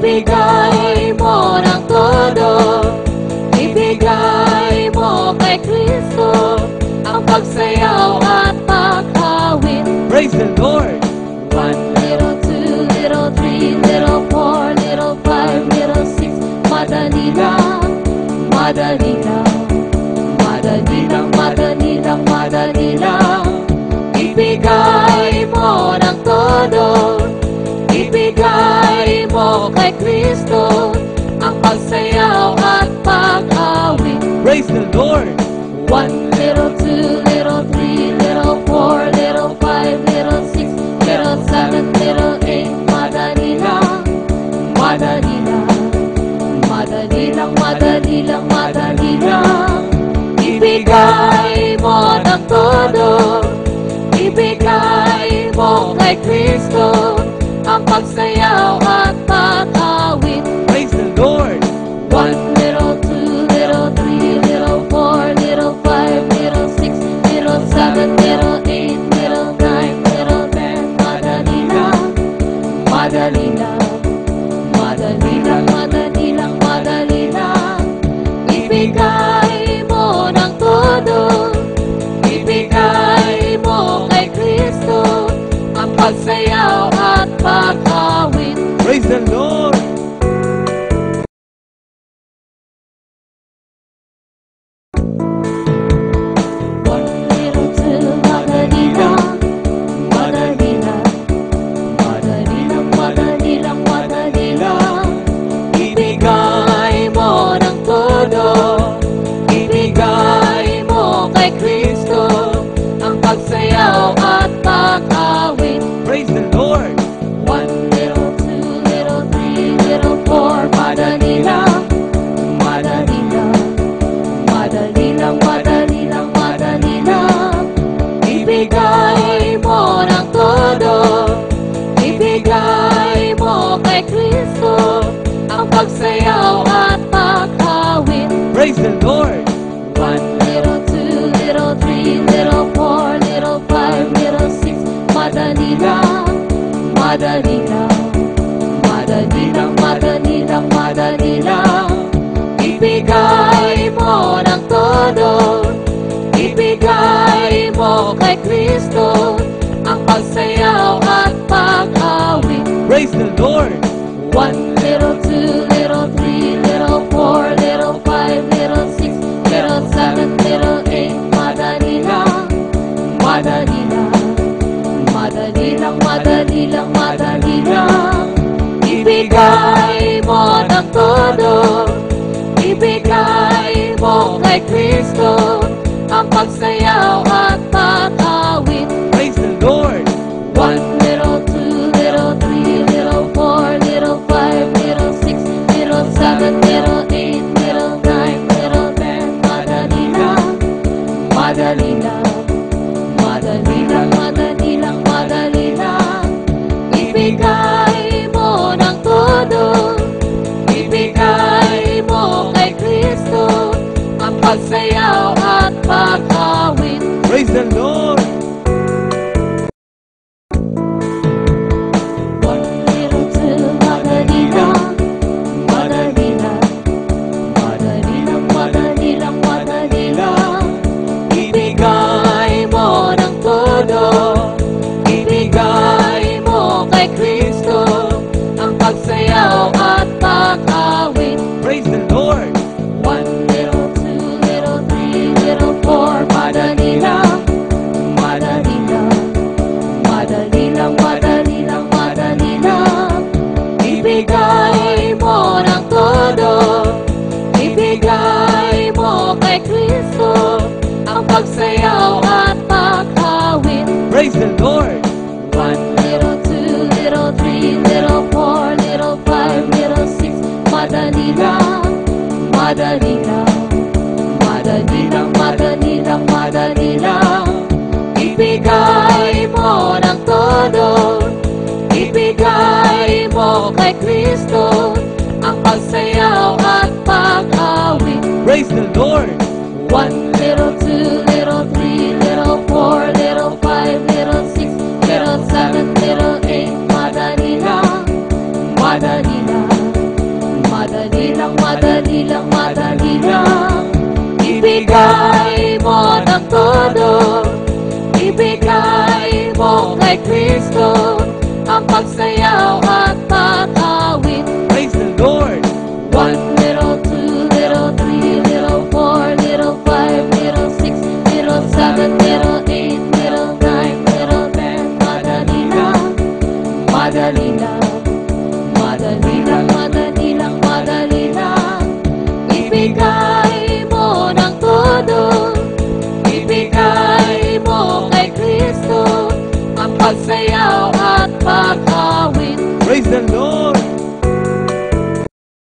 Ibigay mo ng todo, ibigay mo kay Kristo ang pagsayaw at paghawin. Praise the Lord. 1, little 2, little 3, little 4, little 5, little 6. Madali lang, madali lang, madali lang, madali lang, madali lang. Ibigay mo ng todo, ibigay mo kay Kristo ang pagsayaw at pag-awit. Praise the Lord. 1, little 2, little 3, little 4, little 5, little 6, little 7, little 8. Madali lang, madali lang, madali lang, madali lang, madali lang. Ibigay mo ng todo, ibigay mo kay Kristo ang pagsayaw at pag-awit. Praise the Lord. 1, little 2, little 3, little 4, little 5, little 6, little 7, little 8, little 9, little 10. Madali lang, madali lang, madali lang, madali lang, madali lang. Ibigay mo ng todo, ibigay mo kay Kristo ang pagsayaw at pag-awit. Praise the Lord. Praise the Lord. 1, little 2, little 3, little 4. Madali lang, madali lang, madali lang, madali lang, madali lang. Ibigay mo ng todo, ibigay mo kay Kristo ang pagsayaw at pag-awit. Praise the Lord. 1, little 2, little 3, little 4, little 5, little 6. Madali lang, madali lang, madali lang, madali lang, madali lang. Ibigay mo ng todo, ibigay mo kay Kristo ang pagsayaw at pag-awit. Praise the Lord. 1, little 2, little 3, little 4, little 5, little 6, little 7, little 8. Madali lang, madali lang, madali lang, madali lang, madali lang. Ibigay mo ng todo, ibigay mo kay Kristo ang pagsayaw at pag-awit. Praise the Lord. 1, little 2, little 3, little 4, little 5, little 6, little 7, little 8, little 9, little 10. Madali lang, madali lang, madali lang, madali lang, madali lang. Ibigay mo ng todo, ibigay mo kay Kristo ang pagsayaw at pag-awit. Praise the Lord. 1, little 2, madali lang, madali lang, madali lang, madali lang, madali lang. Ibigay mo ng todo, ibigay mo kay Kristo ang pagsayaw at pag-awit. Praise the Lord. 1, little 2, little 3, little 4. Madali lang, madali lang, madali lang, madali lang, madali lang. Ibigay mo ng todo, ibigay mo kay Kristo ang pagsayaw at pag-awit. Praise the Lord. 1, little 2, little 3, little 4, little 5, little 6. Madali lang, madali lang, madali lang, madali lang, madali lang. Ibigay mo ng todo, ibigay mo kay Kristo ang pagsayaw at pag-awit. Praise the Lord. 1, little 2, little 3, little 4, little 5, little 6, little 7, little 8. Madali lang, madali lang, Madali lang, madali lang, madali lang. Ibigay mo ng todo. Ibigay mo kay Kristo ang pagsayaw